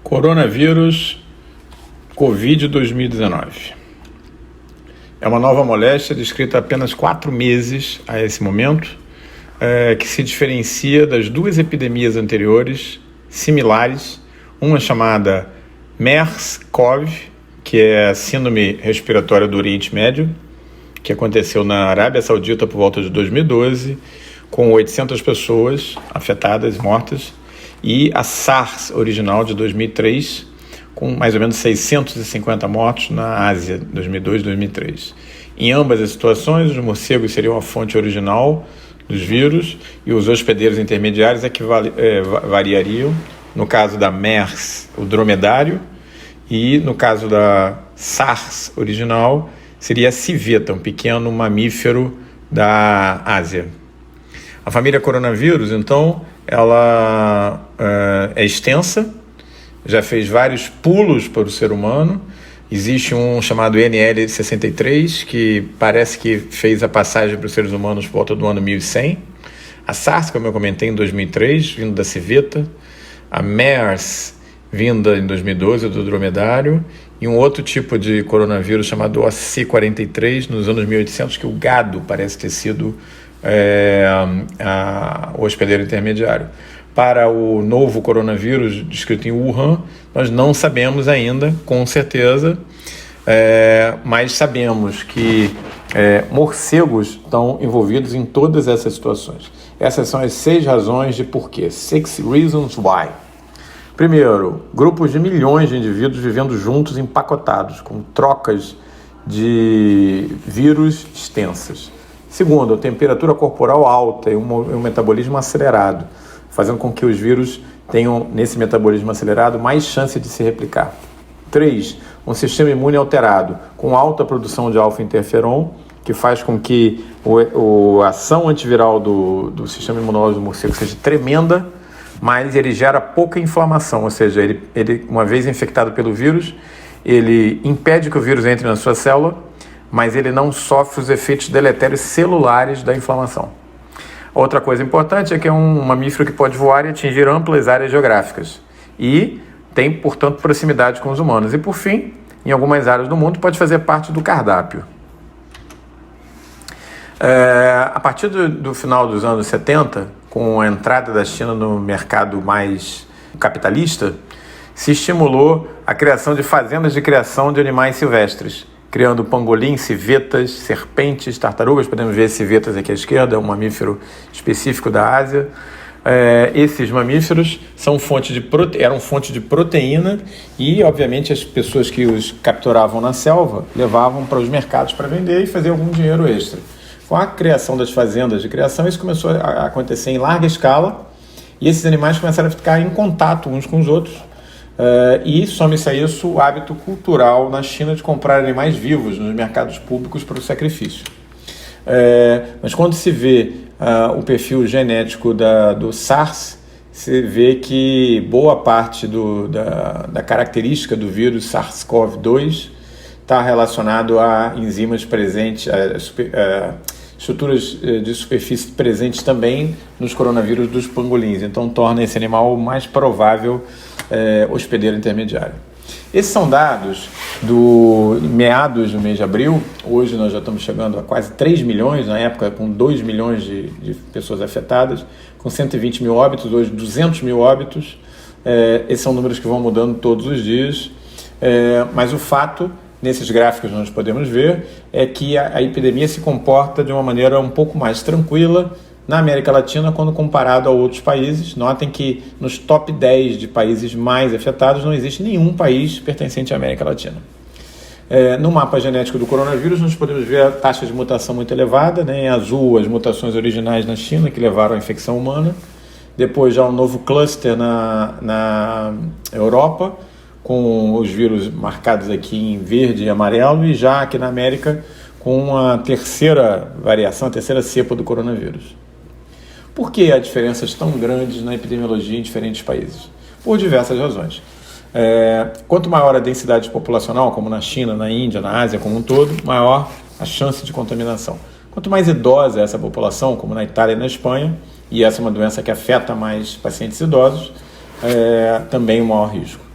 Coronavírus Covid 2019. É uma nova moléstia descrita há apenas 4 meses a esse momento, que se diferencia das 2 epidemias anteriores similares, uma chamada MERS-CoV, que é a Síndrome Respiratória do Oriente Médio, que aconteceu na Arábia Saudita por volta de 2012, com 800 pessoas afetadas, mortas, e a SARS original de 2003, com mais ou menos 650 mortos na Ásia, 2002 e 2003. Em ambas as situações, os morcegos seriam a fonte original dos vírus e os hospedeiros intermediários é que variariam. No caso da MERS, o dromedário, e no caso da SARS original, seria a civeta, um pequeno mamífero da Ásia. A família coronavírus, então, ela é extensa, já fez vários pulos para o ser humano. Existe um chamado NL63, que parece que fez a passagem para os seres humanos por volta do ano 1100. A SARS, como eu comentei, em 2003, vindo da civeta. A MERS, vinda em 2012, do dromedário. E um outro tipo de coronavírus chamado OC43, nos anos 1800, que o gado parece ter sido o hospedeiro intermediário. Para o novo coronavírus descrito em Wuhan, nós não sabemos ainda, com certeza, mas sabemos que morcegos estão envolvidos em todas essas situações. Essas são as 6 razões de porquê. 6 reasons why. Primeiro, grupos de milhões de indivíduos vivendo juntos, empacotados, com trocas de vírus extensas. Segundo, a temperatura corporal alta e um metabolismo acelerado, fazendo com que os vírus tenham, nesse metabolismo acelerado, mais chance de se replicar. 3. Um sistema imune alterado, com alta produção de alfa-interferon, que faz com que a ação antiviral do sistema imunológico do morcego seja tremenda, mas ele gera pouca inflamação, ou seja, ele uma vez infectado pelo vírus, ele impede que o vírus entre na sua célula, mas ele não sofre os efeitos deletérios celulares da inflamação. Outra coisa importante é que é um mamífero que pode voar e atingir amplas áreas geográficas e tem, portanto, proximidade com os humanos. E, por fim, em algumas áreas do mundo, pode fazer parte do cardápio. A partir do final dos anos 70, com a entrada da China no mercado mais capitalista, se estimulou a criação de fazendas de criação de animais silvestres, criando pangolim, civetas, serpentes, tartarugas. Podemos ver civetas aqui à esquerda, é um mamífero específico da Ásia. Esses mamíferos eram fonte de proteína e, obviamente, as pessoas que os capturavam na selva levavam para os mercados para vender e fazer algum dinheiro extra. Com a criação das fazendas de criação, isso começou a acontecer em larga escala e esses animais começaram a ficar em contato uns com os outros. E some-se a isso o hábito cultural na China de comprar animais vivos nos mercados públicos para o sacrifício. Mas quando se vê o perfil genético do SARS, se vê que boa parte da característica do vírus SARS-CoV-2 está relacionado a enzimas presentes, estruturas de superfície presentes também nos coronavírus dos pangolins. Então torna esse animal o mais provável hospedeiro intermediário. Esses são dados do meados do mês de abril. Hoje nós já estamos chegando a quase 3 milhões, na época com 2 milhões de pessoas afetadas, com 120 mil óbitos, hoje 200 mil óbitos. Esses são números que vão mudando todos os dias, mas o fato, nesses gráficos nós podemos ver, é que a epidemia se comporta de uma maneira um pouco mais tranquila na América Latina quando comparado a outros países. Notem que nos top 10 de países mais afetados não existe nenhum país pertencente à América Latina. No mapa genético do coronavírus nós podemos ver a taxa de mutação muito elevada, né? Em azul as mutações originais na China que levaram à infecção humana, depois já um novo cluster na Europa, com os vírus marcados aqui em verde e amarelo, e já aqui na América com a terceira variação, a terceira cepa do coronavírus. Por que há diferenças tão grandes na epidemiologia em diferentes países? Por diversas razões. Quanto maior a densidade populacional, como na China, na Índia, na Ásia como um todo, maior a chance de contaminação. Quanto mais idosa é essa população, como na Itália e na Espanha, e essa é uma doença que afeta mais pacientes idosos, também o maior risco.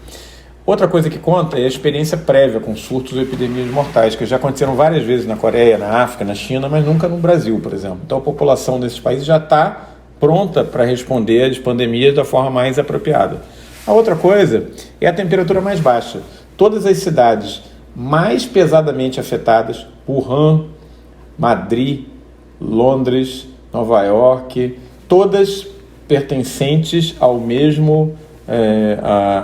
Outra coisa que conta é a experiência prévia com surtos ou epidemias mortais, que já aconteceram várias vezes na Coreia, na África, na China, mas nunca no Brasil, por exemplo. Então a população desses países já está pronta para responder às pandemias da forma mais apropriada. A outra coisa é a temperatura mais baixa. Todas as cidades mais pesadamente afetadas, Wuhan, Madrid, Londres, Nova York, todas pertencentes ao mesmo,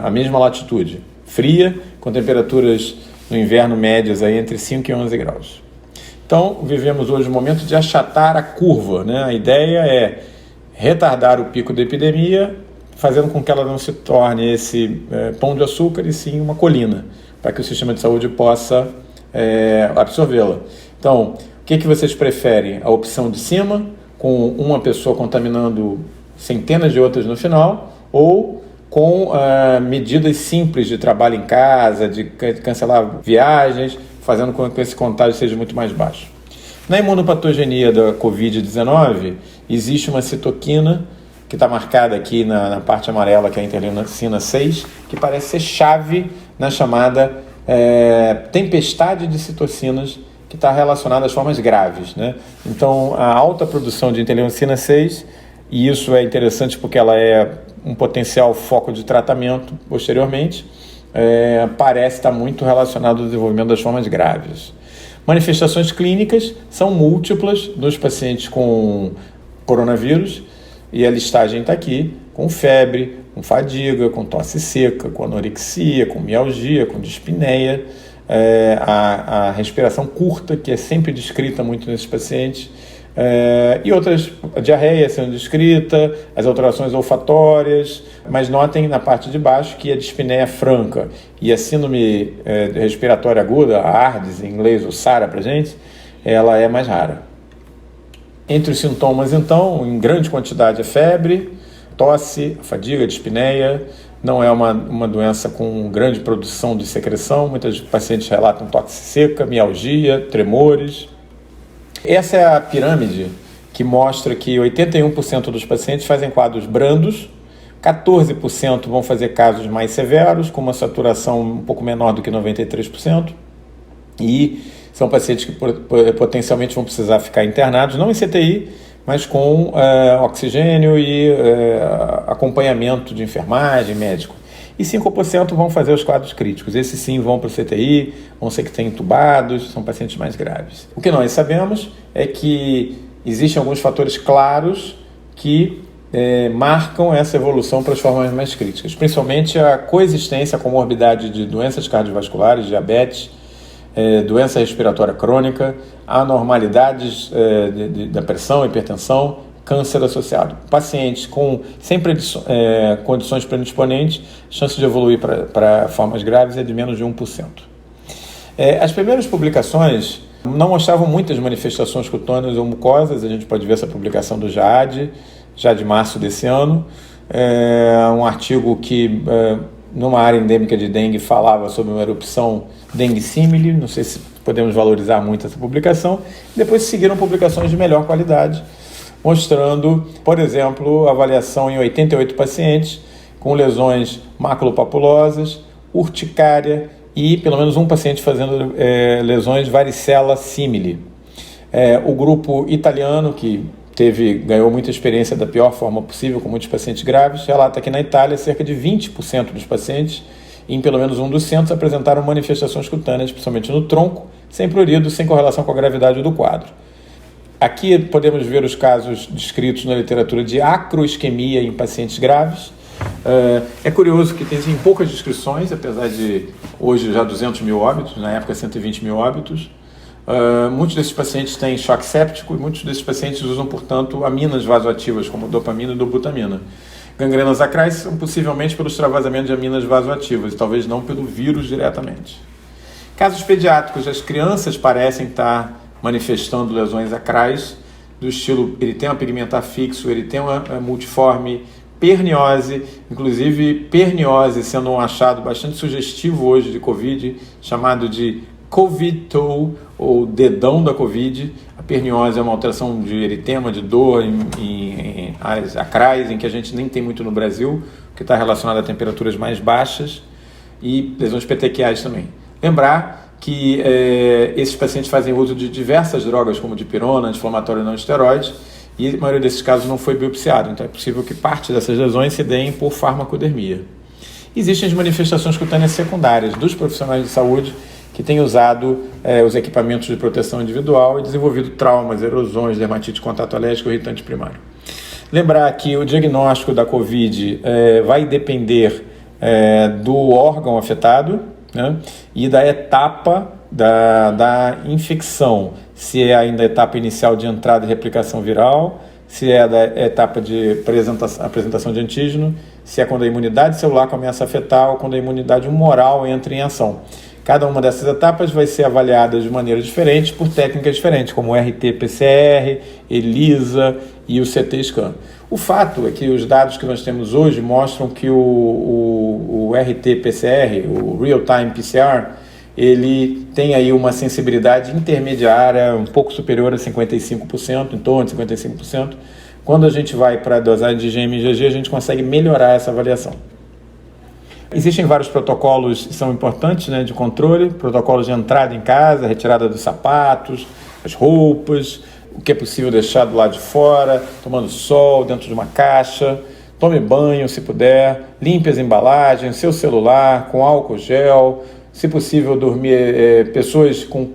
à mesma latitude, fria, com temperaturas no inverno médias aí entre 5 e 11 graus. Então, vivemos hoje um momento de achatar a curva, né? A ideia é retardar o pico da epidemia, fazendo com que ela não se torne esse pão de açúcar e sim uma colina, para que o sistema de saúde possa absorvê-la. Então, o que vocês preferem? A opção de cima, com uma pessoa contaminando centenas de outras no final, ou com medidas simples de trabalho em casa, de cancelar viagens, fazendo com que esse contágio seja muito mais baixo. Na imunopatogenia da Covid-19, existe uma citoquina, que está marcada aqui na parte amarela, que é a interleucina 6, que parece ser chave na chamada tempestade de citocinas, que está relacionada às formas graves, né? Então, a alta produção de interleucina 6, e isso é interessante porque ela é um potencial foco de tratamento posteriormente, parece estar muito relacionado ao desenvolvimento das formas graves. Manifestações clínicas são múltiplas nos pacientes com coronavírus, e a listagem está aqui, com febre, com fadiga, com tosse seca, com anorexia, com mialgia, com dispneia, a respiração curta, que é sempre descrita muito nesses pacientes, e outras, a diarreia sendo descrita, as alterações olfatórias, mas notem na parte de baixo que a dispneia franca e a síndrome respiratória aguda, a ARDS, em inglês, o SARA para gente, ela é mais rara. Entre os sintomas, então, em grande quantidade, é febre, tosse, fadiga, dispneia. Não é uma doença com grande produção de secreção. Muitos pacientes relatam tosse seca, mialgia, tremores. Essa é a pirâmide que mostra que 81% dos pacientes fazem quadros brandos, 14% vão fazer casos mais severos, com uma saturação um pouco menor do que 93%, e são pacientes que potencialmente vão precisar ficar internados, não em CTI, mas com oxigênio e acompanhamento de enfermagem, médico. E 5% vão fazer os quadros críticos. Esses sim vão para o CTI, vão ser que têm entubados, são pacientes mais graves. O que nós sabemos é que existem alguns fatores claros que marcam essa evolução para as formas mais críticas, principalmente a coexistência, a comorbidade de doenças cardiovasculares, diabetes, doença respiratória crônica, anormalidades da pressão, hipertensão, câncer associado. Pacientes com sempre condições predisponentes, chance de evoluir para formas graves é de menos de 1%. As primeiras publicações não mostravam muitas manifestações cutâneas ou mucosas. A gente pode ver essa publicação do JAD, já de março desse ano, um artigo que numa área endêmica de dengue falava sobre uma erupção dengue simile. Não sei se podemos valorizar muito essa publicação. Depois seguiram publicações de melhor qualidade, mostrando, por exemplo, avaliação em 88 pacientes com lesões maculopapulosas, urticária e pelo menos um paciente fazendo lesões varicela simile. O grupo italiano, que ganhou muita experiência da pior forma possível, com muitos pacientes graves, relata que na Itália cerca de 20% dos pacientes, em pelo menos um dos centros, apresentaram manifestações cutâneas, principalmente no tronco, sem prurido, sem correlação com a gravidade do quadro. Aqui podemos ver os casos descritos na literatura de acroisquemia em pacientes graves. É curioso que tem poucas descrições, apesar de hoje já 200 mil óbitos, na época 120 mil óbitos. Muitos desses pacientes têm choque séptico e muitos desses pacientes usam, portanto, aminas vasoativas, como dopamina e dobutamina. Gangrenas acrais são possivelmente pelos extravasamentos de aminas vasoativas, e talvez não pelo vírus diretamente. Casos pediátricos, as crianças parecem estar manifestando lesões acrais do estilo eritema pigmentar fixo, eritema multiforme, perniose, inclusive perniose sendo um achado bastante sugestivo hoje de Covid, chamado de Covid toe, ou dedão da Covid. A perniose é uma alteração de eritema, de dor em áreas acrais, em que a gente nem tem muito no Brasil, que está relacionada a temperaturas mais baixas. e lesões petequiais também. Lembrar que esses pacientes fazem uso de diversas drogas, como dipirona, anti-inflamatório não esteroide, e a maioria desses casos não foi biopsiado, então é possível que parte dessas lesões se deem por farmacodermia. Existem as manifestações cutâneas secundárias dos profissionais de saúde que têm usado os equipamentos de proteção individual e desenvolvido traumas, erosões, dermatite de contato alérgico e irritante primário. Lembrar que o diagnóstico da COVID vai depender do órgão afetado, né, e da etapa da infecção, se é ainda a etapa inicial de entrada e replicação viral, se é da etapa de apresentação de antígeno, se é quando a imunidade celular começa a afetar ou quando a imunidade humoral entra em ação. Cada uma dessas etapas vai ser avaliada de maneira diferente por técnicas diferentes, como o RT-PCR, ELISA e o CT-scan. O fato é que os dados que nós temos hoje mostram que o RT-PCR, o Real-Time PCR, ele tem aí uma sensibilidade intermediária um pouco superior a 55%, em torno de 55%. Quando a gente vai para a dosagem de IgM e IgG, a gente consegue melhorar essa avaliação. Existem vários protocolos que são importantes, né, de controle, protocolos de entrada em casa, retirada dos sapatos, as roupas, o que é possível deixar do lado de fora, tomando sol, dentro de uma caixa, tome banho se puder, limpe as embalagens, seu celular com álcool gel, se possível dormir, pessoas com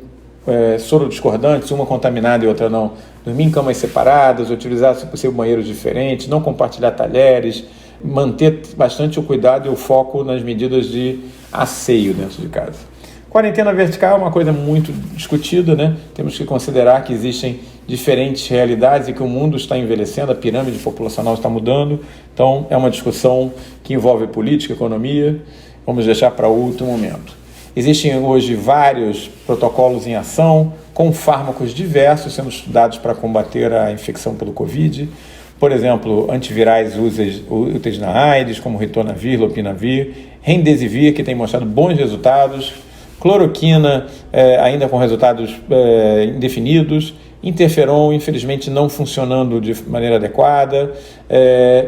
soro discordantes, uma contaminada e outra não, dormir em camas separadas, utilizar se possível banheiros diferentes, não compartilhar talheres, manter bastante o cuidado e o foco nas medidas de asseio dentro de casa. Quarentena vertical é uma coisa muito discutida, né? Temos que considerar que existem diferentes realidades e que o mundo está envelhecendo, a pirâmide populacional está mudando, então é uma discussão que envolve política, economia, vamos deixar para outro momento. Existem hoje vários protocolos em ação, com fármacos diversos sendo estudados para combater a infecção pelo Covid. Por exemplo, antivirais úteis na AIDS, como ritonavir, lopinavir, remdesivir, que tem mostrado bons resultados, cloroquina, ainda com resultados indefinidos, interferon, infelizmente, não funcionando de maneira adequada,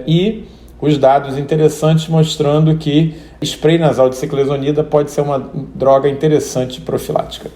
e os dados interessantes mostrando que spray nasal de ciclesonida pode ser uma droga interessante profilática.